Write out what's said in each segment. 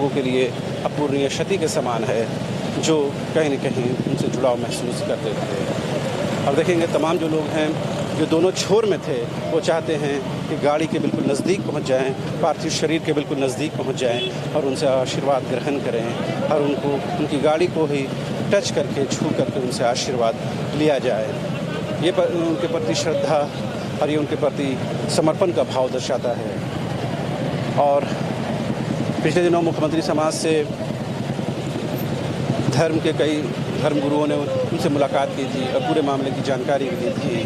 लोगों के लिए अपूरणीय क्षति के समान है, जो कहीं न कहीं उनसे जुड़ाव महसूस करते थे। अब देखेंगे तमाम जो लोग हैं जो दोनों छोर में थे, वो चाहते हैं कि गाड़ी के बिल्कुल नज़दीक पहुंच जाएं, पार्थिव शरीर के बिल्कुल नज़दीक पहुंच जाएं और उनसे आशीर्वाद ग्रहण करें और उनको उनकी गाड़ी को ही टच करके, छू करके उनसे आशीर्वाद लिया जाए। ये उनके प्रति श्रद्धा और ये उनके प्रति समर्पण का भाव दर्शाता है। और पिछले दिनों मुख्यमंत्री समाज से धर्म के कई धर्मगुरुओं ने उनसे मुलाकात की थी और पूरे मामले की जानकारी भी दी थी।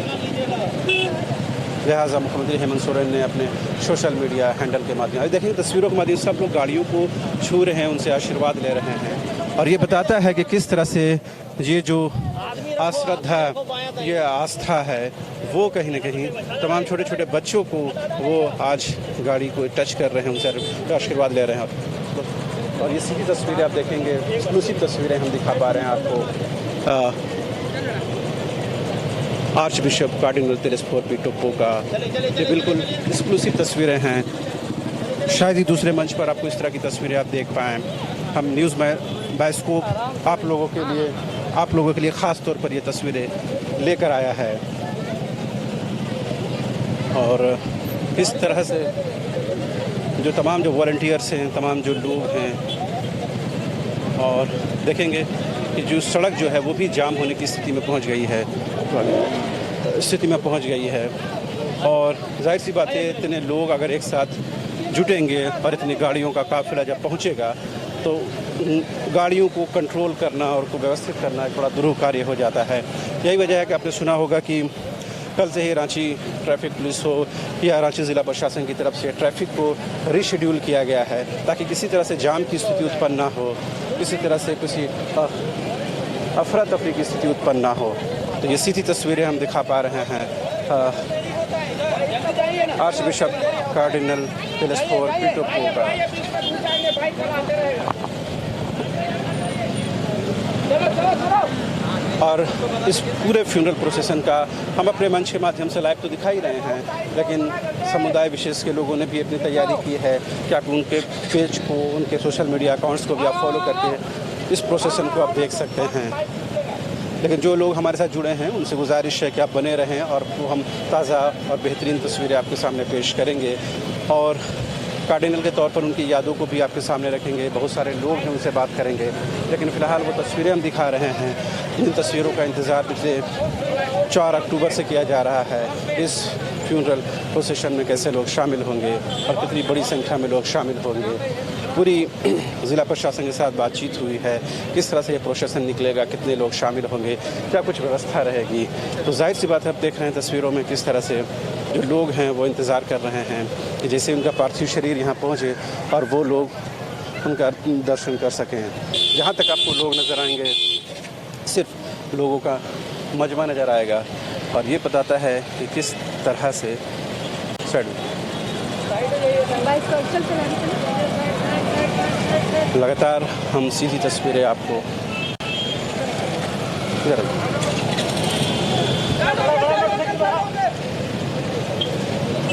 लिहाजा मुख्यमंत्री हेमंत सोरेन ने अपने सोशल मीडिया हैंडल के माध्यम से देखेंगे तस्वीरों के माध्यम से सब लोग गाड़ियों को छू रहे हैं, उनसे आशीर्वाद ले रहे हैं और ये बताता है कि किस तरह से ये जो आश्रद्धा, ये आस्था है, वो कहीं न कहीं तमाम छोटे छोटे बच्चों को वो आज गाड़ी को टच कर रहे हैं, उनसे आशीर्वाद ले रहे हैं। और ये सीधी तस्वीरें आप देखेंगे, एक्सक्लूसिव तस्वीरें हम दिखा पा रहे हैं आपको archbishop cardinal Telesphore P Toppo का। ये बिल्कुल एक्सक्लूसिव तस्वीरें हैं, शायद ही दूसरे मंच पर आपको इस तरह की तस्वीरें आप देख पाएँ। हम न्यूज़ में बायोस्कोप आप लोगों के लिए ख़ास तौर पर ये तस्वीरें लेकर आया है। और इस तरह से जो तमाम जो वॉलंटियर्स हैं, तमाम जो लोग हैं, और देखेंगे कि जो सड़क जो है वो भी जाम होने की स्थिति में पहुंच गई है, और जाहिर सी बात है इतने लोग अगर एक साथ जुटेंगे और इतनी गाड़ियों का काफिला जब पहुंचेगा तो गाड़ियों को कंट्रोल करना और को व्यवस्थित करना एक बड़ा दुरूह कार्य हो जाता है। यही वजह है कि आपने सुना होगा कि कल से ही रांची ट्रैफिक पुलिस हो या रांची ज़िला प्रशासन की तरफ से ट्रैफिक को रीशेड्यूल किया गया है ताकि किसी तरह से जाम की स्थिति उत्पन्न ना हो, किसी तरह से किसी अफरा तफरी की स्थिति उत्पन्न ना हो। तो ये सीधी तस्वीरें हम दिखा पा रहे हैं archbishop cardinal Telesphore P Toppo का। और इस पूरे फ्यूनरल प्रोसेसन का हम अपने मंच के माध्यम से लाइव तो दिखा ही रहे हैं, लेकिन समुदाय विशेष के लोगों ने भी अपनी तैयारी की है कि आप उनके पेज को, उनके सोशल मीडिया अकाउंट्स को भी आप फॉलो करके इस प्रोसेसन को आप देख सकते हैं। लेकिन जो लोग हमारे साथ जुड़े हैं उनसे गुजारिश है कि आप बने रहें और हम ताज़ा और बेहतरीन तस्वीरें आपके सामने पेश करेंगे और कार्डिनल के तौर पर उनकी यादों को भी आपके सामने रखेंगे। बहुत सारे लोग हैं, उनसे बात करेंगे, लेकिन फ़िलहाल वो तस्वीरें हम दिखा रहे हैं। इन तस्वीरों का इंतज़ार पिछले 4 अक्टूबर से किया जा रहा है। इस फ्यूनरल प्रोसेशन में कैसे लोग शामिल होंगे और कितनी बड़ी संख्या में लोग शामिल होंगे, पूरी ज़िला प्रशासन के साथ बातचीत हुई है। किस तरह से ये प्रोसेसन निकलेगा, कितने लोग शामिल होंगे, क्या कुछ व्यवस्था रहेगी। तो जाहिर सी बात है, आप देख रहे हैं तस्वीरों में किस तरह से जो लोग हैं वो इंतज़ार कर रहे हैं कि जैसे उनका पार्थिव शरीर यहाँ पहुँचे और वो लोग उनका दर्शन कर सकें। जहाँ तक आपको लोग नज़र आएंगे सिर्फ लोगों का मजमा नज़र आएगा और ये बताता है कि किस तरह से लगातार हम सीधी तस्वीरें आपको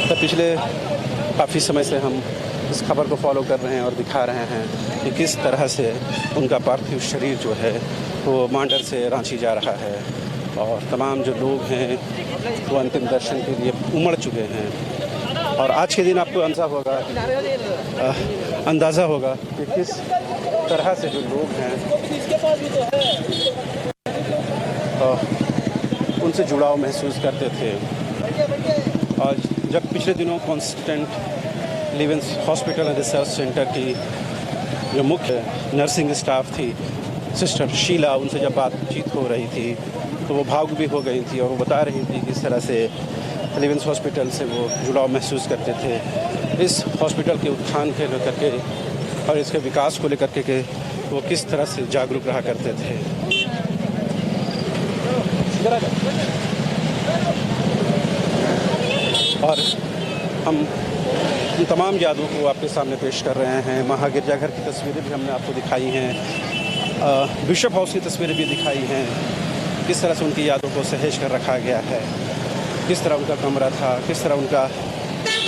तो पिछले काफ़ी समय से हम इस खबर को फॉलो कर रहे हैं और दिखा रहे हैं कि किस तरह से उनका पार्थिव शरीर जो है वो मांडर से रांची जा रहा है और तमाम जो लोग हैं वो अंतिम दर्शन के लिए उमड़ चुके हैं। और आज के दिन आपको अंदाज़ा होगा कि किस तरह से जो लोग हैं उनसे जुड़ाव महसूस करते थे। और जब पिछले दिनों Constant Lievens hospital and research centre की जो मुख्य नर्सिंग स्टाफ थी सिस्टर शीला, उनसे जब बातचीत हो रही थी तो वो भावुक भी हो गई थी और वो बता रही थी किस तरह से लिवेंस हॉस्पिटल से वो जुड़ाव महसूस करते थे, इस हॉस्पिटल के उत्थान के लेकर के और इसके विकास को लेकर के वो किस तरह से जागरूक रहा करते थे। और हम इन तमाम यादों को आपके सामने पेश कर रहे हैं। महागिरजाघर की तस्वीरें भी हमने आपको दिखाई हैं, बिशप हाउस की तस्वीरें भी दिखाई हैं, किस तरह से उनकी यादों को सहेज कर रखा गया है, किस तरह उनका कमरा था, किस तरह उनका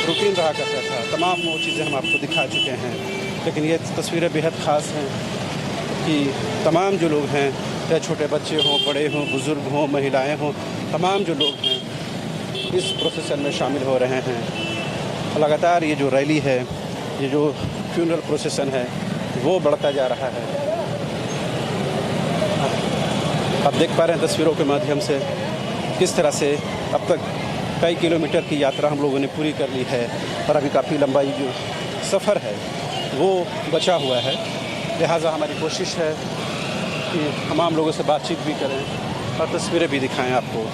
रूटीन रहा करता था, तमाम वो चीज़ें हम आपको दिखा चुके हैं। लेकिन ये तस्वीरें बेहद ख़ास हैं कि तमाम जो लोग हैं, चाहे छोटे बच्चे हों, बड़े हों, बुज़ुर्ग हों, महिलाएं हों, तमाम जो लोग हैं इस प्रोसेसन में शामिल हो रहे हैं। लगातार ये जो रैली है, ये जो फ्यूनरल प्रोसेसन है, वो बढ़ता जा रहा है। आप देख पा रहे हैं तस्वीरों के माध्यम से किस तरह से अब तक कई किलोमीटर की यात्रा हम लोगों ने पूरी कर ली है और अभी काफ़ी लंबा जो सफ़र है वो बचा हुआ है। लिहाजा हमारी कोशिश है कि तमाम लोगों से बातचीत भी करें और तस्वीरें भी दिखाएं आपको।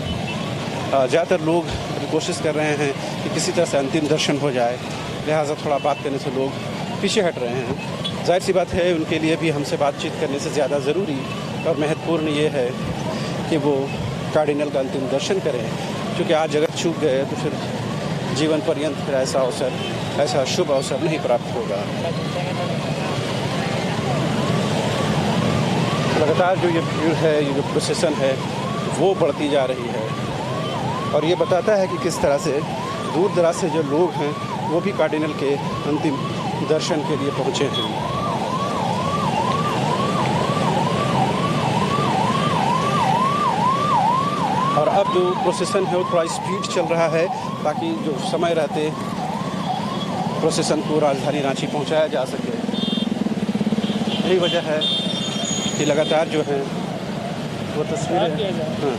ज़्यादातर लोग अभी कोशिश कर रहे हैं कि किसी तरह से अंतिम दर्शन हो जाए, लिहाजा थोड़ा बात करने से लोग पीछे हट रहे हैं। जाहिर सी बात है उनके लिए भी हमसे बातचीत करने से ज़्यादा ज़रूरी और महत्वपूर्ण ये है कि वो कार्डिनल का अंतिम दर्शन करें, क्योंकि आज अगर चूक गए तो फिर जीवन पर्यंत फिर ऐसा अवसर, ऐसा शुभ अवसर नहीं प्राप्त होगा। लगातार जो ये भीड़ है, ये जो प्रोसेसन है, वो बढ़ती जा रही है और ये बताता है कि किस तरह से दूर दराज से जो लोग हैं वो भी कार्डिनल के अंतिम दर्शन के लिए पहुँचे हैं। और अब जो प्रोसेसन है वो थोड़ा स्पीड चल रहा है ताकि जो समय रहते प्रोसेसन को राजधानी रांची पहुंचाया जा सके। यही वजह है कि लगातार जो है वो तस्वीरें, हाँ,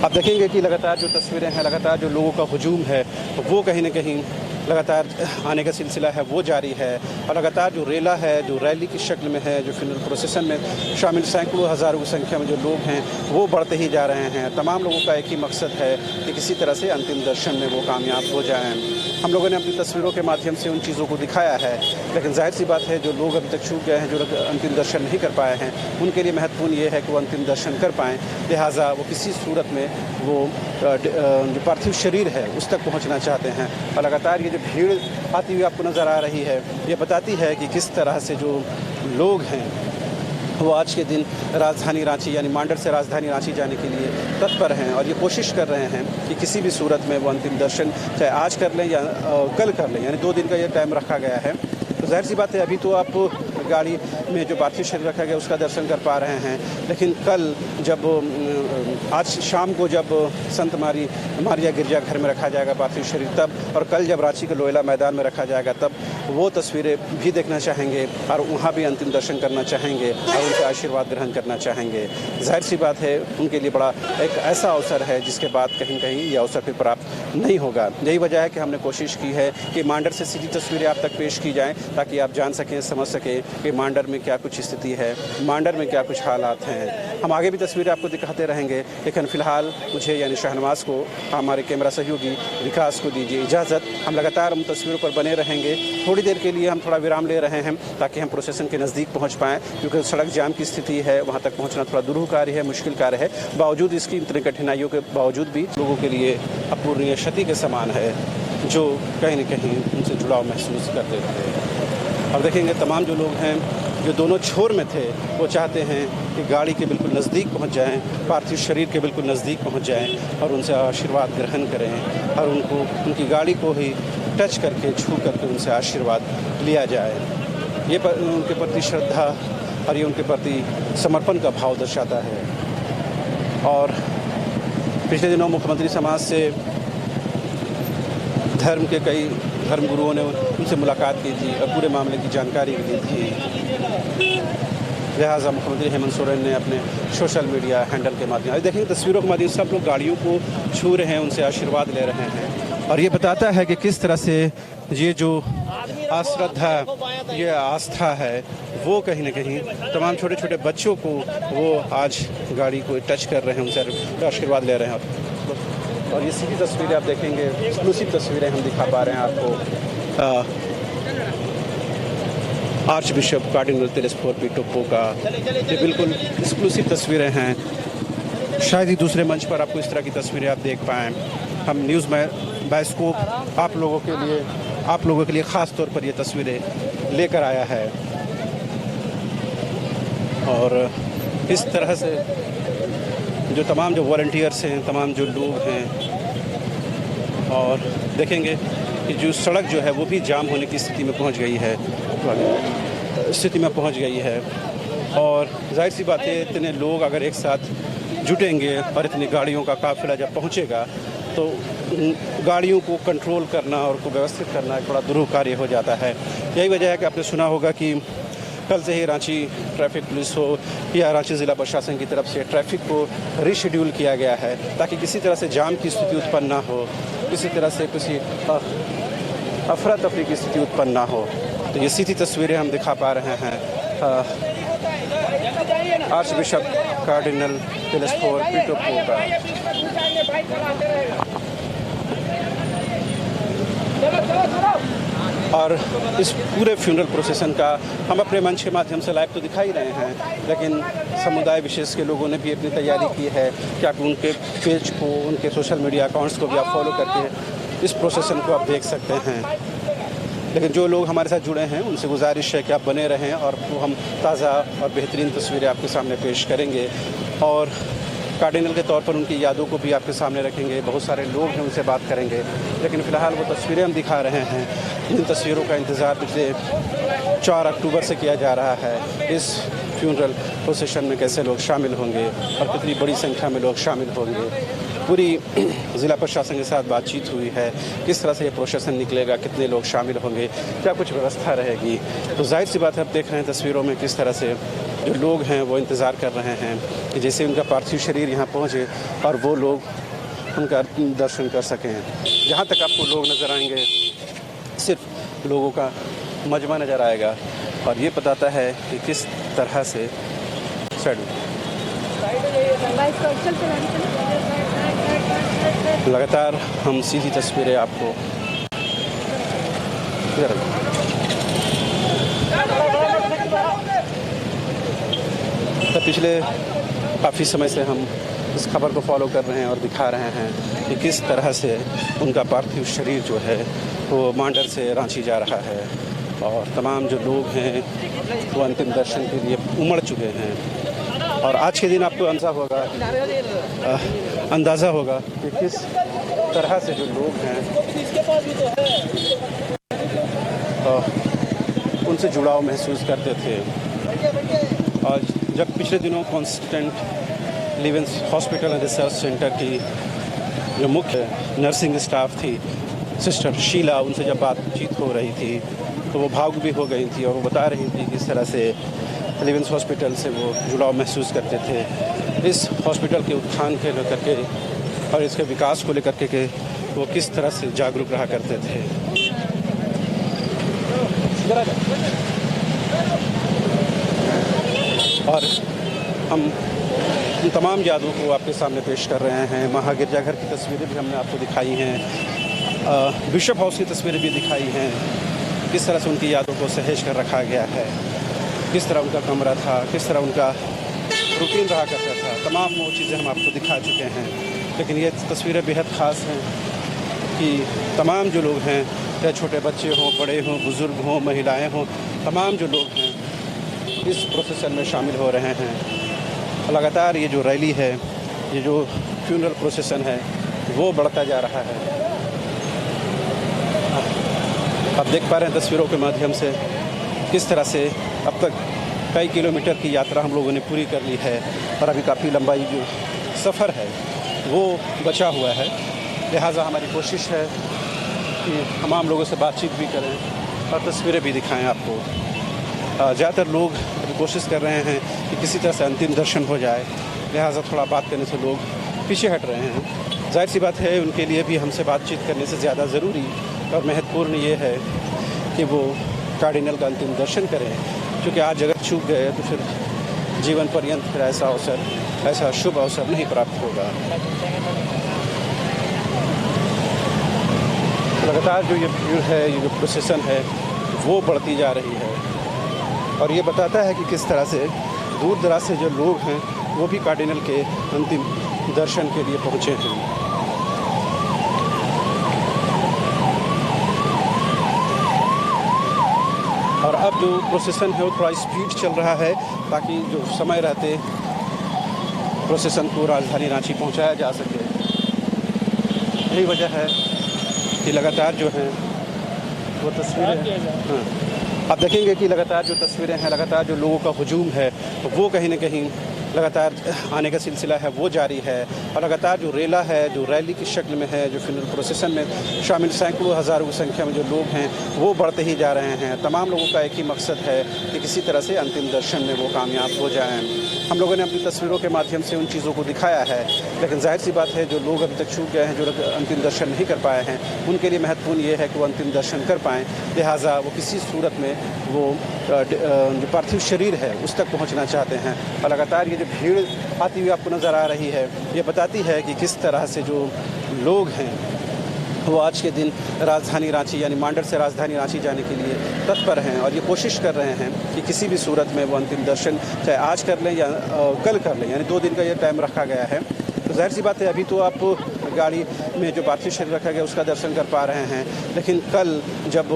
आप देखेंगे कि लगातार जो तस्वीरें हैं, लगातार जो लोगों का हुजूम है वो कहीं न कहीं लगातार आने का सिलसिला है वो जारी है। और लगातार जो रेला है, जो रैली की शक्ल में है, जो फ्यूनरल प्रोसेसन में शामिल सैकड़ों हज़ारों की संख्या में जो लोग हैं वो बढ़ते ही जा रहे हैं। तमाम लोगों का एक ही मकसद है कि किसी तरह से अंतिम दर्शन में वो कामयाब हो जाएं। हम लोगों ने अपनी तस्वीरों के माध्यम से उन चीज़ों को दिखाया है, लेकिन जाहिर सी बात है जो लोग अभी तक छूट गए हैं, जो अंतिम दर्शन नहीं कर पाए हैं, उनके लिए महत्वपूर्ण ये है कि वो अंतिम दर्शन कर पाएँ। लिहाजा वो किसी सूरत में वो जो पार्थिव शरीर है उस तक पहुँचना चाहते हैं। और लगातार ये भीड़ आती हुई आपको नज़र आ रही है, ये बताती है कि किस तरह से जो लोग हैं वो आज के दिन राजधानी रांची यानी मांडर से राजधानी रांची जाने के लिए तत्पर हैं और ये कोशिश कर रहे हैं कि किसी भी सूरत में वो अंतिम दर्शन चाहे आज कर लें या कल कर लें, यानी 2 दिन का ये टाइम रखा गया है। तो जाहिर सी बात है अभी तो आप गाड़ी में जो पार्थिव शरीर रखा गया उसका दर्शन कर पा रहे हैं, लेकिन कल जब आज शाम को जब संत मारिया गिरजा घर में रखा जाएगा पार्थिव शरीर तब, और कल जब रांची के लोयला मैदान में रखा जाएगा तब वो तस्वीरें भी देखना चाहेंगे और वहाँ भी अंतिम दर्शन करना चाहेंगे और उनसे आशीर्वाद ग्रहण करना चाहेंगे। जाहिर सी बात है उनके लिए बड़ा एक ऐसा अवसर है जिसके बाद कहीं कहीं ये अवसर फिर प्राप्त नहीं होगा। यही वजह है कि हमने कोशिश की है कि मांडर से सीधी तस्वीरें आप तक पेश की जाएँ ताकि आप जान सकें, समझ सकें कि मांडर में क्या कुछ स्थिति है, मांडर में क्या कुछ हालात हैं। हम आगे भी तस्वीरें आपको दिखाते रहेंगे, लेकिन फ़िलहाल मुझे यानी शाहनवाज को, हमारे कैमरा सहयोगी विकास को दीजिए इजाज़त। हम लगातार उन तस्वीरों पर बने रहेंगे। थोड़ी देर के लिए हम थोड़ा विराम ले रहे हैं ताकि हम प्रोसेसन के नज़दीक पहुँच पाएँ, क्योंकि सड़क जाम की स्थिति है, वहाँ तक पहुँचना थोड़ा दुरूह कार्य है, मुश्किल कार्य है। बावजूद इसकी इतनी कठिनाइयों के बावजूद भी लोगों के लिए अपूर्णीय क्षति के समान है, जो कहीं न कहीं उनसे जुड़ाव महसूस करते थे। अब देखेंगे तमाम जो लोग हैं जो दोनों छोर में थे वो चाहते हैं कि गाड़ी के बिल्कुल नज़दीक पहुंच जाएं, पार्थिव शरीर के बिल्कुल नज़दीक पहुंच जाएं और उनसे आशीर्वाद ग्रहण करें और उनको उनकी गाड़ी को ही टच करके, छू करके उनसे आशीर्वाद लिया जाए। ये उनके प्रति श्रद्धा और ये उनके प्रति समर्पण का भाव दर्शाता है। और पिछले दिनों मुख्यमंत्री समाज से धर्म के कई धर्म गुरुओं ने उनसे मुलाकात की थी और पूरे मामले की जानकारी भी दी थी। लिहाजा मुख्यमंत्री हेमंत सोरेन ने अपने सोशल मीडिया हैंडल के माध्यम, देखिए तस्वीरों के माध्यम से सब लोग गाड़ियों को छू रहे हैं, उनसे आशीर्वाद ले रहे हैं और ये बताता है कि किस तरह से ये जो आश्रद्धा, ये आस्था है वो कहीं न कहीं तमाम छोटे छोटे बच्चों को वो आज गाड़ी को टच कर रहे हैं, उनसे आशीर्वाद ले रहे हैं। और ये सीधी तस्वीरें आप देखेंगे, एक्सक्लूसिव तस्वीरें हम दिखा पा रहे हैं आपको archbishop cardinal Telesphore P Toppo का। ये बिल्कुल एक्सक्लूसिव तस्वीरें हैं, शायद ही दूसरे मंच पर आपको इस तरह की तस्वीरें आप देख पाएँ। हम न्यूज़ में बायोस्कोप आप लोगों के लिए ख़ास तौर पर ये तस्वीरें लेकर आया है। और इस तरह से जो तमाम जो वॉलंटियर्स हैं, तमाम जो लोग हैं, और देखेंगे कि जो सड़क जो है वो भी जाम होने की स्थिति में पहुंच गई है। स्थिति में पहुंच गई है। और जाहिर सी बात है, इतने लोग अगर एक साथ जुटेंगे और इतनी गाड़ियों का काफ़िला जब पहुंचेगा तो गाड़ियों को कंट्रोल करना और को व्यवस्थित करना एक बड़ा दुरूह कार्य हो जाता है। यही वजह है कि आपने सुना होगा कि कल से ही रांची ट्रैफिक पुलिस हो या रांची ज़िला प्रशासन की तरफ से ट्रैफिक को रीशेड्यूल किया गया है ताकि किसी तरह से जाम की स्थिति उत्पन्न ना हो, किसी तरह से किसी अफरा तफरी की स्थिति उत्पन्न ना हो। तो ये सीधी तस्वीरें हम दिखा पा रहे हैं आर्च बिशप कार्डिनल टेलेस्फोर पीटो का। और इस पूरे फ्यूनरल प्रोसेसन का हम अपने मंच के माध्यम से लाइव तो दिखा ही रहे हैं, लेकिन समुदाय विशेष के लोगों ने भी अपनी तैयारी की है कि आप उनके पेज को, उनके सोशल मीडिया अकाउंट्स को भी आप फॉलो करके इस प्रोसेसन को आप देख सकते हैं। लेकिन जो लोग हमारे साथ जुड़े हैं उनसे गुजारिश है कि आप बने रहें और वो हम ताज़ा और बेहतरीन तस्वीरें आपके सामने पेश करेंगे और कार्डिनल के तौर पर उनकी यादों को भी आपके सामने रखेंगे। बहुत सारे लोग हैं, उनसे बात करेंगे, लेकिन फ़िलहाल वो तस्वीरें हम दिखा रहे हैं। इन तस्वीरों का इंतज़ार पिछले 4 अक्टूबर से किया जा रहा है। इस फ्यूनरल प्रोसेशन में कैसे लोग शामिल होंगे और कितनी बड़ी संख्या में लोग शामिल होंगे। पूरी ज़िला प्रशासन के साथ बातचीत हुई है, किस तरह से ये प्रोसेसन निकलेगा, कितने लोग शामिल होंगे, क्या कुछ व्यवस्था रहेगी। तो जाहिर सी बात है, आप देख रहे हैं तस्वीरों में किस तरह से जो लोग हैं वो इंतज़ार कर रहे हैं कि जैसे उनका पार्थिव शरीर यहाँ पहुँचे और वो लोग उनका दर्शन कर सकें। जहाँ तक आपको लोग नज़र आएंगे सिर्फ लोगों का मजमा नज़र आएगा और ये बताता है कि किस तरह से लगातार हम सीधी तस्वीरें आपको तो पिछले काफ़ी समय से हम इस खबर को फॉलो कर रहे हैं और दिखा रहे हैं कि किस तरह से उनका पार्थिव शरीर जो है वो मांडर से रांची जा रहा है और तमाम जो लोग हैं वो अंतिम दर्शन के लिए उमड़ चुके हैं। और आज के दिन आपको अंदाज़ा होगा कि किस तरह से जो लोग हैं उनसे जुड़ाव महसूस करते थे। और जब पिछले दिनों Constant Lievens hospital and research centre की जो मुख्य नर्सिंग स्टाफ थी सिस्टर शीला, उनसे जब बातचीत हो रही थी तो वो भावुक भी हो गई थी और वो बता रही थी किस तरह से लिवेंस हॉस्पिटल से वो जुड़ाव महसूस करते थे। इस हॉस्पिटल के उत्थान के लेकर के और इसके विकास को लेकर के वो किस तरह से जागरूक रहा करते थे। और हम इन तमाम यादों को आपके सामने पेश कर रहे हैं। महागिरजाघर की तस्वीरें भी हमने आपको दिखाई हैं, बिशप हाउस की तस्वीरें भी दिखाई हैं, किस तरह से उनकी यादों को सहेज कर रखा गया है, किस तरह उनका कमरा था, किस तरह उनका रूटीन रहा करता था। तमाम वो चीज़ें हम आपको दिखा चुके हैं, लेकिन ये तस्वीरें बेहद ख़ास हैं कि तमाम जो लोग हैं, चाहे छोटे बच्चे हों, बड़े हों, बुज़ुर्ग हों, महिलाएं हों, तमाम जो लोग हैं इस प्रोसेसन में शामिल हो रहे हैं। लगातार ये जो रैली है, ये जो फ्यूनरल प्रोसेसन है, वो बढ़ता जा रहा है। आप देख पा रहे हैं तस्वीरों के माध्यम से किस तरह से अब तक कई किलोमीटर की यात्रा हम लोगों ने पूरी कर ली है और अभी काफ़ी लंबाई जो सफ़र है वो बचा हुआ है। लिहाजा हमारी कोशिश है कि तमाम लोगों से बातचीत भी करें और तस्वीरें भी दिखाएं आपको। ज़्यादातर लोग कोशिश कर रहे हैं कि किसी तरह से अंतिम दर्शन हो जाए, लिहाजा थोड़ा बात करने से लोग पीछे हट रहे हैं। जाहिर सी बात है, उनके लिए भी हमसे बातचीत करने से ज़्यादा ज़रूरी और महत्वपूर्ण ये है कि वो कार्डिनल का अंतिम दर्शन करें, क्योंकि आज अगर चूक गए तो फिर जीवन पर्यंत फिर ऐसा अवसर, ऐसा शुभ अवसर नहीं प्राप्त होगा। लगातार जो ये भीड़ है, ये जो प्रोसेसन है, वो बढ़ती जा रही है और ये बताता है कि किस तरह से दूर दराज से जो लोग हैं वो भी कार्डिनल के अंतिम दर्शन के लिए पहुँचे हैं। और अब जो प्रोसेसन है वो थोड़ा स्पीड चल रहा है ताकि जो समय रहते प्रोसेसन को राजधानी रांची पहुंचाया जा सके। यही वजह है कि लगातार जो है वो तस्वीरें आप देखेंगे कि लगातार जो तस्वीरें हैं, लगातार जो लोगों का हुजूम है वो कहीं न कहीं लगातार आने का सिलसिला है वो जारी है। और लगातार जो रेला है, जो रैली की शक्ल में है, जो फ्यूनरल प्रोसेसन में शामिल सैकड़ों हज़ारों की संख्या में जो लोग हैं वो बढ़ते ही जा रहे हैं। तमाम लोगों का एक ही मकसद है कि किसी तरह से अंतिम दर्शन में वो कामयाब हो जाएं। हम लोगों ने अपनी तस्वीरों के माध्यम से उन चीज़ों को दिखाया है, लेकिन जाहिर सी बात है जो लोग अभी तक छूट गए हैं, जो अंतिम दर्शन नहीं कर पाए हैं, उनके लिए महत्वपूर्ण ये है कि वो अंतिम दर्शन कर पाएँ। लिहाजा वो किसी सूरत में वो जो पार्थिव शरीर है उस तक पहुंचना चाहते हैं। और लगातार ये जो भीड़ आती हुई आपको नज़र आ रही है ये बताती है कि किस तरह से जो लोग हैं वो आज के दिन राजधानी रांची यानी मांडर से राजधानी रांची जाने के लिए तत्पर हैं और ये कोशिश कर रहे हैं कि किसी भी सूरत में वो अंतिम दर्शन चाहे आज कर लें या कल कर लें, यानी 2 दिन का ये टाइम रखा गया है। तो जाहिर सी बात है अभी तो आप गाड़ी में जो पार्थिव शरीर रखा गया उसका दर्शन कर पा रहे हैं, लेकिन कल जब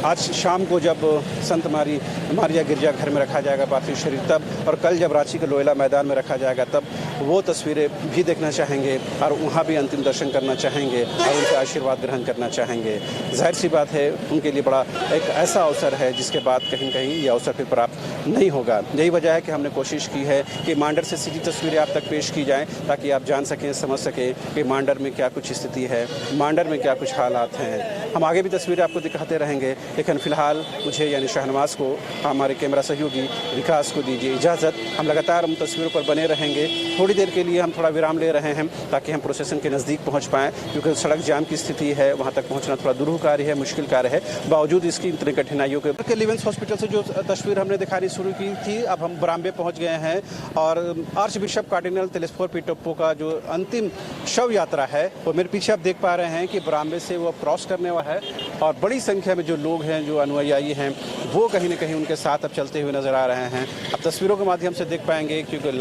आज शाम को जब संत मारिया गिरजाघर में रखा जाएगा पार्थिव शरीर तब, और कल जब रांची के लोयला मैदान में रखा जाएगा तब वो तस्वीरें भी देखना चाहेंगे और वहाँ भी अंतिम दर्शन करना चाहेंगे और उनका आशीर्वाद ग्रहण करना चाहेंगे। जाहिर सी बात है उनके लिए बड़ा एक ऐसा अवसर है जिसके बाद कहीं न कहीं ये अवसर फिर प्राप्त नहीं होगा। यही वजह है कि हमने कोशिश की है कि मांडर से सीधी तस्वीरें आप तक पेश की जाएँ ताकि आप जान सकें, समझ सकें कि मांडर में क्या कुछ स्थिति है, मांडर में क्या कुछ हालात हैं। हम आगे भी तस्वीरें आपको दिखाते रहेंगे, लेकिन फ़िलहाल मुझे यानी शहनवाज को, हमारे कैमरा सहयोगी विकास को दीजिए इजाज़त। हम लगातार उन तस्वीरों पर बने रहेंगे। थोड़ी देर के लिए हम थोड़ा विराम ले रहे हैं ताकि हम प्रोसेसन के नज़दीक पहुँच पाएँ, क्योंकि सड़क जाम की स्थिति है, वहाँ तक पहुँचना थोड़ा दुरूह कार्य है, मुश्किल कार्य है। बावजूद इसकी इतनी कठिनाइयों के लिवेंस हॉस्पिटल से जो तस्वीर हमने दिखानी शुरू की थी, अब हम बरामबे पहुँच गए हैं और आर्च बिशप कार्डिनल तेलेस्फोर पीटप्पो का जो अंतिम शव यात्रा है वो मेरे पीछे आप देख पा रहे हैं कि बरामबे से वो क्रॉस करने वाला है और बड़ी संख्या में जो लोग हैं, जो अनुयायी हैं, वो कहीं न कहीं उनके साथ अब चलते हुए नज़र आ रहे हैं। अब तस्वीरों के माध्यम से देख पाएंगे क्योंकि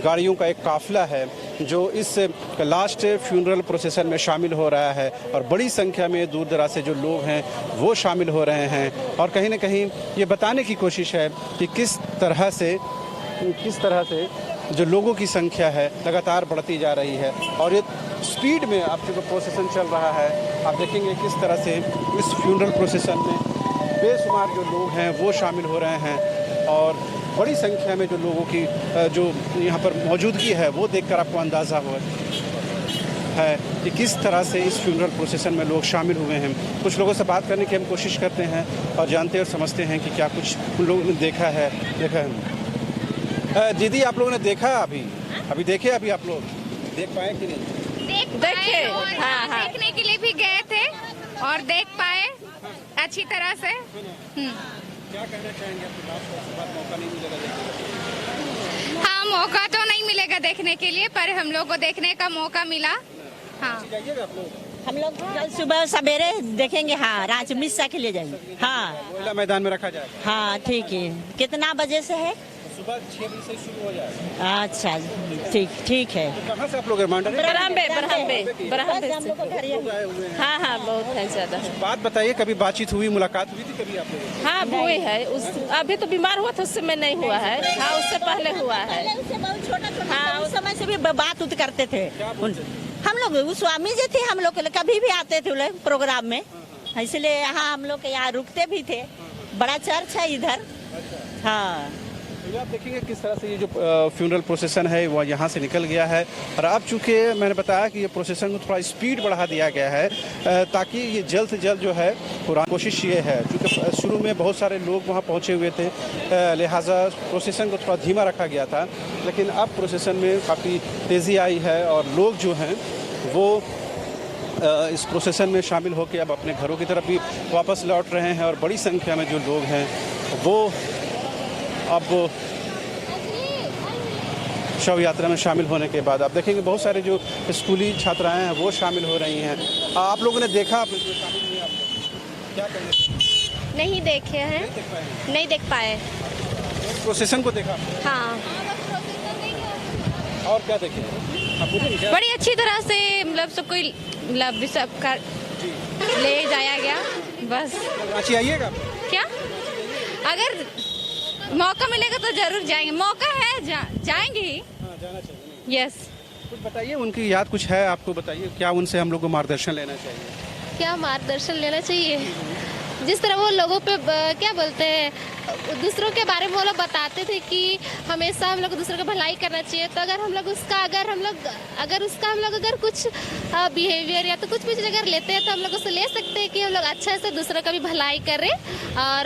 गाड़ियों का एक काफिला है जो इस लास्ट फ्यूनरल प्रोसेसन में शामिल हो रहा है और बड़ी संख्या में दूर दराज से जो लोग हैं वो शामिल हो रहे हैं और कहीं न कहीं ये बताने की कोशिश है कि किस तरह से जो लोगों की संख्या है लगातार बढ़ती जा रही है और ये स्पीड में अब जो प्रोसेसन चल रहा है, आप देखेंगे किस तरह से इस फ्यूनरल प्रोसेसन में बेशुमार जो लोग हैं वो शामिल हो रहे हैं और बड़ी संख्या में जो लोगों की जो यहाँ पर मौजूदगी है वो देखकर आपको अंदाज़ा हुआ है कि किस तरह से इस फ्यूनरल प्रोसेसन में लोग शामिल हुए हैं। कुछ लोगों से बात करने की हम कोशिश करते हैं और जानते और समझते हैं कि क्या कुछ उन लोगों ने देखा है। दीदी, आप लोगों ने देखा अभी देखे आप लोग देख पाए कि नहीं? देखे हाँ। देखने के लिए भी गए थे और देख पाए अच्छी तरह से। क्या कहना चाहेंगे? आपको लास्ट बार मौका नहीं मिलेगा देखने का? हाँ, मौका तो नहीं मिलेगा देखने के लिए, पर हम लोग को देखने का मौका मिला। हाँ, जाइएगा आप लोग? हम लोग कल सुबह सवेरे देखेंगे। हाँ, रांची मिस्सा के लिए जाएंगे। हाँ, लोयला मैदान में रखा जाएगा। हाँ ठीक है। कितना बजे से है? सुबह 6 बजे से शुरू हो जाएगा। अच्छा, ठीक है। तो कहाँ से आप लोग? बरामबे हम लोग घर ही हैं। हाँ बहुत है ज्यादा। बात बताइए, कभी बातचीत हुई, मुलाकात हुई थी कभी आप लोगों? हाँ हुई है। अभी तो बीमार हुआ था उस समय नहीं हुआ है। हाँ, उससे पहले हुआ है। उससे बहुत छोटा हाँ, उस समय से भी बात उत करते थे। हम लोग स्वामी जी थे, हम लोग कभी भी आते थे लोग प्रोग्राम में, इसलिए यहाँ हम लोग यहाँ रुकते भी थे। बड़ा चर्च है इधर। हाँ, आप देखेंगे किस तरह से ये जो फ्यूनरल प्रोसेसन है वो यहाँ से निकल गया है और अब चूँकि मैंने बताया कि ये प्रोसेसन को थोड़ा स्पीड बढ़ा दिया गया है ताकि ये जल्द से जल्द जो है कोशिश ये है, क्योंकि शुरू में बहुत सारे लोग वहाँ पहुँचे हुए थे, लिहाजा प्रोसेसन को थोड़ा धीमा रखा गया था, लेकिन अब प्रोसेसन में काफ़ी तेज़ी आई है और लोग जो हैं वो इस प्रोसेसन में शामिल होकर अब अपने घरों की तरफ भी वापस लौट रहे हैं और बड़ी संख्या में जो लोग हैं वो अब शव यात्रा में शामिल होने के बाद आप देखेंगे बहुत सारे जो स्कूली छात्राएं हैं वो शामिल हो रही हैं। आप लोगों ने देखा? आप लोग शामिल हुए? आप लोग क्या कहेंगे? नहीं देखे हैं, नहीं देख पाए। प्रोसेसन को देखा? हाँ, और क्या देखे आप? क्या? बड़ी अच्छी तरह से मतलब सब कोई मतलब सब कर ले जाया गया। बस रांची आइएगा क्या, अगर मौका मिलेगा तो जरूर जाएंगे। मौका है जाएंगे ही। जाना चाहिए। यस। कुछ बताइए, उनकी याद कुछ है आपको? बताइए क्या उनसे हम लोग को मार्गदर्शन लेना चाहिए? क्या मार्गदर्शन लेना चाहिए? जिस तरह वो लोगों पे क्या बोलते हैं, दूसरों के बारे में वो लोग बताते थे कि हमेशा हम लोग दूसरों की भलाई करना चाहिए। तो अगर हम लोग अगर कुछ बिहेवियर या तो कुछ भी चीज़ अगर लेते हैं तो हम लोग उससे ले सकते हैं कि हम लोग अच्छा से दूसरों का भी भलाई करें। और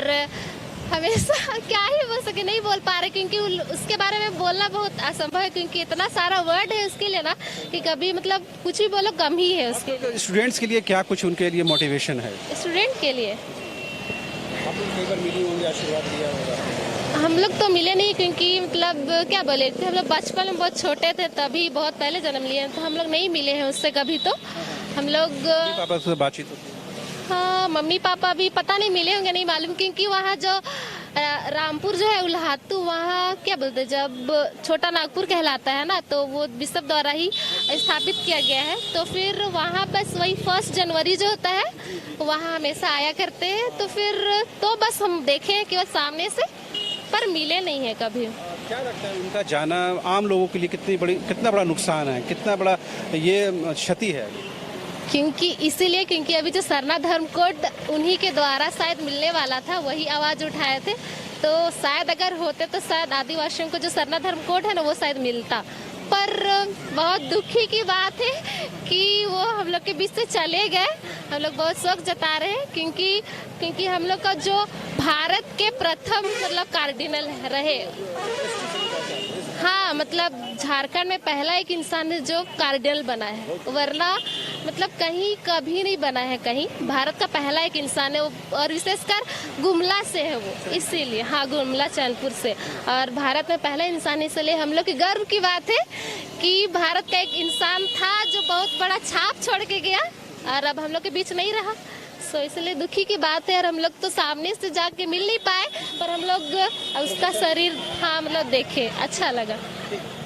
हमेशा क्या ही बोल सके, नहीं बोल पा रहे क्योंकि उसके बारे में बोलना बहुत असंभव है, क्योंकि इतना सारा वर्ड है उसके लिए ना कि कभी मतलब कुछ भी बोलो कम ही है उसके। स्टूडेंट्स के लिए क्या कुछ उनके लिए मोटिवेशन है? स्टूडेंट के लिए आप लोग कई बार मिली होंगी, आशीर्वाद दिया होगा। हम लोग तो मिले नहीं, क्योंकि मतलब क्या बोले थे, हम लोग बचपन में बहुत छोटे थे, तभी बहुत पहले जन्म लिए, तो हम लोग नहीं मिले हैं उससे कभी। तो हम लोग पापा से बातचीत होती है? हाँ, मम्मी पापा भी पता नहीं मिले होंगे, नहीं मालूम, क्योंकि वहाँ जो रामपुर जो है उल्हातू, वहाँ क्या बोलते, जब छोटा नागपुर कहलाता है ना, तो वो बिशप द्वारा ही स्थापित किया गया है। तो फिर वहाँ बस वही 1 जनवरी जो होता है वहाँ हमेशा आया करते हैं। तो फिर तो बस हम देखे हैं केवल सामने से, पर मिले नहीं है कभी। क्या लगता है उनका जाना आम लोगों के लिए कितना बड़ा नुकसान है, कितना बड़ा ये क्षति है? क्योंकि अभी जो सरना धर्म कोड उन्हीं के द्वारा शायद मिलने वाला था, वही आवाज उठाए थे। तो शायद अगर होते तो शायद आदिवासियों को जो सरना धर्म कोड है ना वो शायद मिलता। पर बहुत दुखी की बात है कि वो हम लोग के बीच से चले गए। हम लोग बहुत शोक जता रहे हैं, क्योंकि हम लोग का जो भारत के प्रथम मतलब कार्डिनल रहे, हाँ मतलब झारखंड में पहला एक इंसान है जो कार्डिनल बना है, वरना मतलब कहीं कभी नहीं बना है कहीं। भारत का पहला एक इंसान है वो, और विशेषकर गुमला से है वो, इसीलिए हाँ गुमला चैनपुर से। और भारत में पहला इंसान, इसलिए हम लोग की गर्व की बात है कि भारत का एक इंसान था जो बहुत बड़ा छाप छोड़ के गया और अब हम लोग के बीच नहीं रहा। सो इसलिए दुखी की बात है। और हम लोग तो सामने से जाके मिल नहीं पाए, पर हम लोग उसका शरीर हाँ मतलब देखे, अच्छा लगा।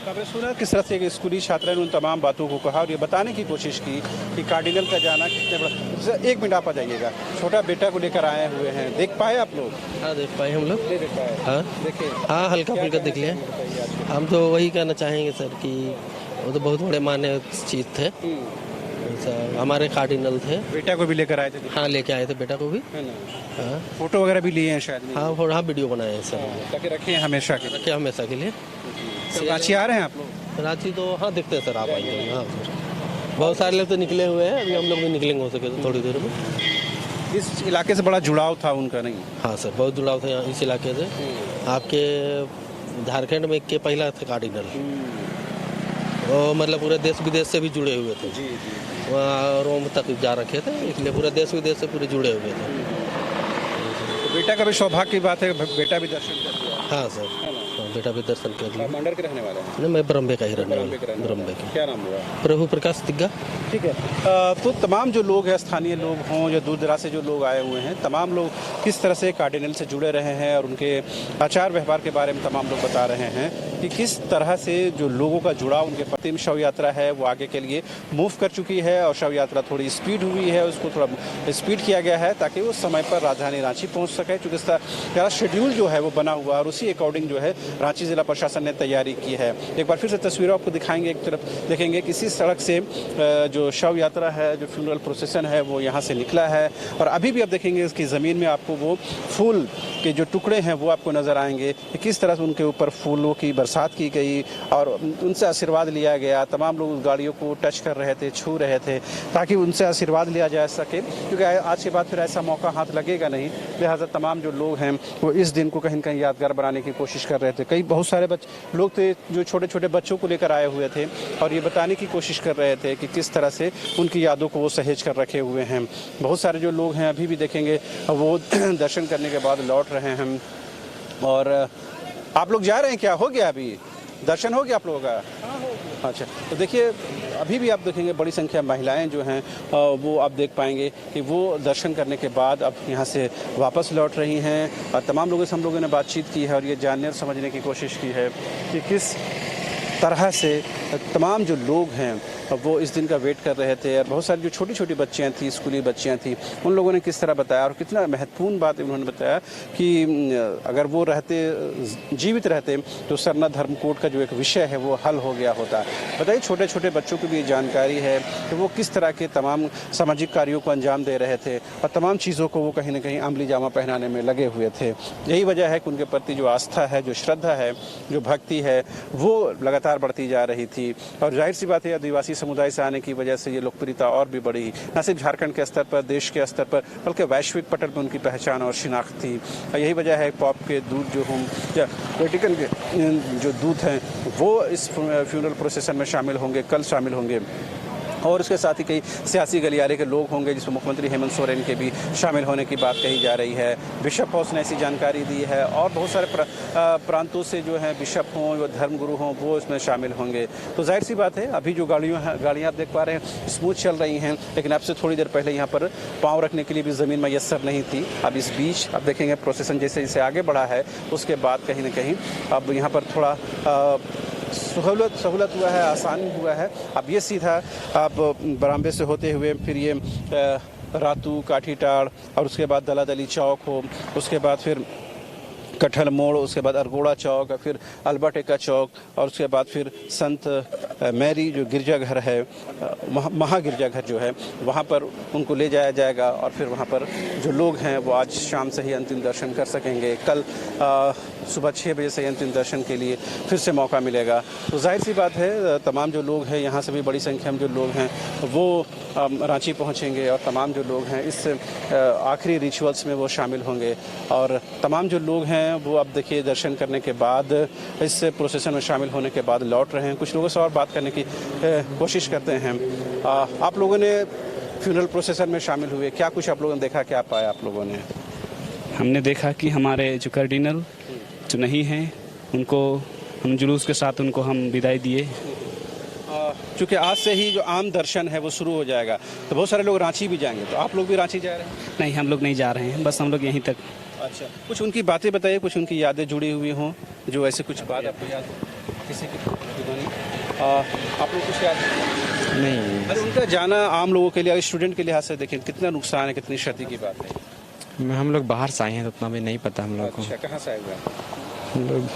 आपने सुना किस तरह से एक स्कूली छात्रा ने उन तमाम बातों को कहा और ये बताने की कोशिश की कि कार्डिनल का जाना कितने बड़ा। एक मिनट आप आ जाइएगा, छोटा बेटा को लेकर आए हुए हैं, देख पाए आप लोग? हाँ देख पाए हम लोग। नहीं देख पाए? हाँ देखे? हाँ हल्का फुल्का देख लिया। हम तो वही कहना चाहेंगे सर कि वो तो बहुत बड़े मान्य चीज़ थे, हमारे कार्डिनल थे। बेटा को भी लेकर आए थे? हाँ लेके आए थे बेटा को भी। है ना? हाँ फोटो वगैरह भी लिए हैं शायद? हाँ हाँ वीडियो बनाए हैं सर, ताकि रखे हैं हमेशा के लिए। रखे हमेशा के लिए। रांची आ रहे हैं आप लोग? रांची तो हाँ देखते हैं सर, आप आइए। हाँ सर बहुत सारे लोग तो निकले हुए हैं, अभी हम लोग भी निकलेंगे हो सके तो थोड़ी देर में। इस इलाके से बड़ा जुड़ाव था उनका? नहीं? हाँ सर बहुत जुड़ाव था यहाँ इस इलाके से। आपके झारखंड में के पहला था कार्डिनल, वो मतलब पूरे देश विदेश से भी जुड़े हुए थे। जी जी। वहाँ रोम तक जा रखे थे, इसलिए पूरे देश विदेश से पूरे जुड़े हुए थे। तो बेटा का भी सौभाग्य की बात है, बेटा भी दर्शन कर लिया? हाँ सर हाँ, बेटा भी दर्शन कर लिया। मंडर के रहने वाले हैं? नहीं मैं ब्रह्मे का ही रहने वाला, ब्रह्मे का। क्या नाम हुआ? प्रभु प्रकाश दिग्गा। ठीक है। तो तमाम जो लोग हैं, स्थानीय लोग हों या दूर दराज से जो लोग आए हुए हैं, तमाम लोग किस तरह से कार्डिनल से जुड़े रहे हैं और उनके आचार व्यवहार के बारे में तमाम लोग बता रहे हैं कि किस तरह से जो लोगों का जुड़ाव, उनके प्रतिम शव यात्रा है वो आगे के लिए मूव कर चुकी है और शव यात्रा थोड़ी स्पीड हुई है, उसको थोड़ा स्पीड किया गया है ताकि वो समय पर राजधानी रांची पहुँच सके। चूँकि इसका शेड्यूल जो है वो बना हुआ है और उसी अकॉर्डिंग जो है रांची जिला प्रशासन ने तैयारी की है। एक बार फिर से तस्वीरों आपको दिखाएंगे, एक तरफ देखेंगे किसी सड़क से जो शव यात्रा है, जो फ्यूनरल प्रोसेसन है वो यहाँ से निकला है और अभी भी आप देखेंगे इसकी ज़मीन में आपको वो फूल के जो टुकड़े हैं वो आपको नज़र आएंगे कि किस तरह से उनके ऊपर फूलों की बरसात की गई और उनसे आशीर्वाद लिया गया। तमाम लोग उस गाड़ियों को टच कर रहे थे, छू रहे थे ताकि उनसे आशीर्वाद लिया जा सके, क्योंकि आज के बाद फिर ऐसा मौका हाथ लगेगा नहीं। लिहाजा तमाम जो लोग हैं वो इस दिन को कहीं न कहीं यादगार बनाने की कोशिश कर रहे थे। बहुत सारे लोग थे जो छोटे छोटे बच्चों को लेकर आए हुए थे और ये बताने की कोशिश कर रहे थे कि किस तरह से उनकी यादों को वो सहेज कर रखे हुए हैं। बहुत सारे जो लोग हैं अभी भी देखेंगे वो दर्शन करने के बाद लौट रहे हैं। और आप लोग जा रहे हैं क्या? हो गया अभी दर्शन हो गया आप लोगों का? अच्छा, तो देखिए अभी भी आप देखेंगे बड़ी संख्या महिलाएं जो हैं वो आप देख पाएंगे कि वो दर्शन करने के बाद अब यहाँ से वापस लौट रही हैं और तमाम लोगों से हम लोगों ने बातचीत की है और ये जानने और समझने की कोशिश की है कि किस तरह से तमाम जो लोग हैं वो इस दिन का वेट कर रहे थे। और बहुत सारी जो छोटी छोटी बच्चियाँ थी, स्कूली बच्चियाँ थी, उन लोगों ने किस तरह बताया और कितना महत्वपूर्ण बात उन्होंने बताया कि अगर वो जीवित रहते तो सरना धर्मकोड का जो एक विषय है वो हल हो गया होता। बताइए, छोटे छोटे बच्चों को भी जानकारी है कि वो किस तरह के तमाम सामाजिक कार्यों को अंजाम दे रहे थे और तमाम चीज़ों को वो कहीं ना कहीं अमली जामा पहनाने में लगे हुए थे। यही वजह है कि उनके प्रति जो आस्था है, जो श्रद्धा है, जो भक्ति है, वो लगातार बढ़ती जा रही थी। और जाहिर सी बात है, आदिवासी समुदाय से आने की वजह से ये लोकप्रियता और भी बढ़ी, न सिर्फ झारखंड के स्तर पर, देश के स्तर पर, बल्कि वैश्विक पटल पर उनकी पहचान और शिनाख्त थी। और यही वजह है पॉप के दूध जो हों या वेटिकन के जो दूध हैं वो इस फ्यूनरल प्रोसेसन में शामिल होंगे, कल शामिल होंगे। और उसके साथ ही कई सियासी गलियारे के लोग होंगे, जिसमें मुख्यमंत्री हेमंत सोरेन के भी शामिल होने की बात कही जा रही है। बिशप हाउस ने ऐसी जानकारी दी है और बहुत सारे प्रांतों से जो हैं बिशप हों या धर्मगुरु हों वो इसमें शामिल होंगे। तो जाहिर सी बात है, अभी जो गाड़ियाँ आप देख पा रहे हैं स्मूथ चल रही हैं, लेकिन अब से थोड़ी देर पहले यहाँ पर पाँव रखने के लिए भी ज़मीन मैसर नहीं थी। अब इस बीच अब देखेंगे प्रोसेसन जैसे जैसे आगे बढ़ा है उसके बाद कहीं ना कहीं अब यहाँ पर थोड़ा सहूलत हुआ है, आसान हुआ है। अब ये सीधा आप बरामदे से होते हुए फिर ये रातू, काठीटाड़ और उसके बाद दलादली चौक हो, उसके बाद फिर कटहल मोड़, उसके बाद अरगोड़ा चौक, फिर अल्बर्ट एक्का चौक और उसके बाद फिर संत मैरी जो गिरजाघर है, महागिरजाघर जो है, वहाँ पर उनको ले जाया जाएगा। और फिर वहाँ पर जो लोग हैं वो आज शाम से ही अंतिम दर्शन कर सकेंगे। कल सुबह 6 बजे से अंतिम दर्शन के लिए फिर से मौका मिलेगा। तो जाहिर सी बात है, तमाम जो लोग हैं यहाँ से भी बड़ी संख्या में जो लोग हैं वो रांची पहुँचेंगे और तमाम जो लोग हैं इस आखिरी रिचुअल्स में वो शामिल होंगे। और तमाम जो लोग हैं वो अब देखिए दर्शन करने के बाद, इस प्रोसेसन में शामिल होने के बाद लौट रहे हैं। कुछ लोगों से और बात करने की कोशिश करते हैं। आप लोगों ने फ्यूनरल प्रोसेसन में शामिल हुए, क्या कुछ आप लोगों ने देखा, क्या पाया आप लोगों ने? हमने देखा कि हमारे जो कार्डिनल जो नहीं हैं उनको हम जुलूस के साथ उनको हम विदाई दिए। चूँकि आज से ही जो आम दर्शन है वो शुरू हो जाएगा, तो बहुत सारे लोग रांची भी जाएंगे। तो आप लोग भी रांची जा रहे हैं? नहीं, हम लोग नहीं जा रहे हैं, बस हम लोग यहीं तक। अच्छा, कुछ उनकी बातें बताइए, कुछ उनकी यादें जुड़ी हुई हों, जो ऐसे कुछ बात आपको याद किसी की आप लोग कुछ याद नहीं? अरे उनका जाना आम लोगों के लिए, स्टूडेंट के लिहाज से देखें कितना नुकसान है, कितनी क्षति की बात है। हम लोग बाहर से आए हैं तो उतना भी नहीं पता हम लोग को। अच्छा, कहाँ से आए हुए हैं? हम लोग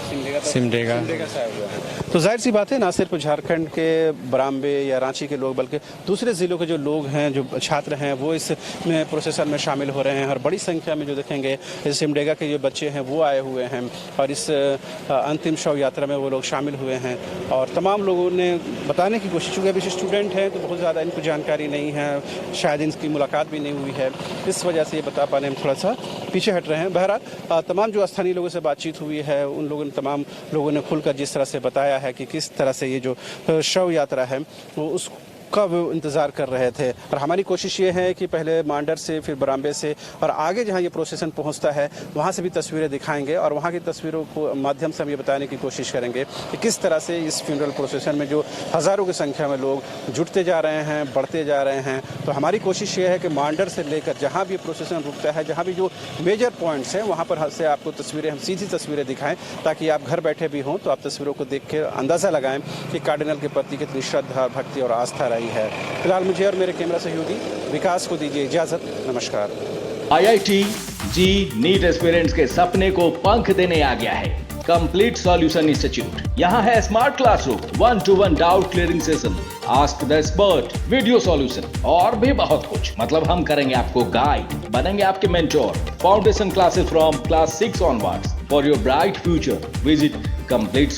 सिमडेगा से आए हुए हैं। तो जाहिर सी बात है, ना सिर्फ झारखंड के बरामबे या रांची के लोग बल्कि दूसरे ज़िलों के जो लोग हैं, जो छात्र हैं, वो इस प्रोसेसन में शामिल हो रहे हैं। और बड़ी संख्या में जो देखेंगे सिमडेगा के जो बच्चे हैं वो आए हुए हैं और इस अंतिम शव यात्रा में वो लोग शामिल हुए हैं। और तमाम लोगों ने बताने की कोशिश, क्योंकि अभी स्टूडेंट हैं तो बहुत ज़्यादा इनको जानकारी नहीं है, शायद इनकी मुलाकात भी नहीं हुई है, इस वजह से ये बता पाने में थोड़ा सा पीछे हट रहे हैं। बहरहाल तमाम जो स्थानीय लोगों से बातचीत हुई है, उन लोगों ने, तमाम लोगों ने खुलकर जिस तरह से बताया है कि किस तरह से ये जो शव यात्रा है वो उस का वो इंतज़ार कर रहे थे। और हमारी कोशिश ये है कि पहले मांडर से, फिर बरामबे से और आगे जहाँ ये प्रोसेसन पहुँचता है वहाँ से भी तस्वीरें दिखाएंगे और वहाँ की तस्वीरों को माध्यम से हम ये बताने की कोशिश करेंगे कि किस तरह से इस फ्यूनरल प्रोसेसन में जो हज़ारों की संख्या में लोग जुटते जा रहे हैं, बढ़ते जा रहे हैं। तो हमारी कोशिश ये है कि मांडर से लेकर जहाँ भी प्रोसेसन रुकता है, जहाँ भी जो मेजर पॉइंट्स हैं वहाँ पर से आपको तस्वीरें, हम सीधी तस्वीरें दिखाएँ ताकि आप घर बैठे भी हों तो आप तस्वीरों को देख के अंदाज़ा लगाएं कि कार्डिनल के प्रति कितनी श्रद्धा, भक्ति और आस्था रही है। फिलहाल मुझे और मेरे कैमरा सहयोगी विकास को दीजिए इजाजत। नमस्कार। IIT जी नीट एस्पिरेंट्स के सपने को पंख देने आ गया है कंप्लीट सॉल्यूशन इंस्टीट्यूट। यहाँ है smart classroom, 1-to-1 doubt clearing session, ask the expert, video solution और भी बहुत कुछ। मतलब हम करेंगे आपको गाइड, बनेंगे आपके mentor. Foundation classes from class 6 onwards for your bright future. Visit complete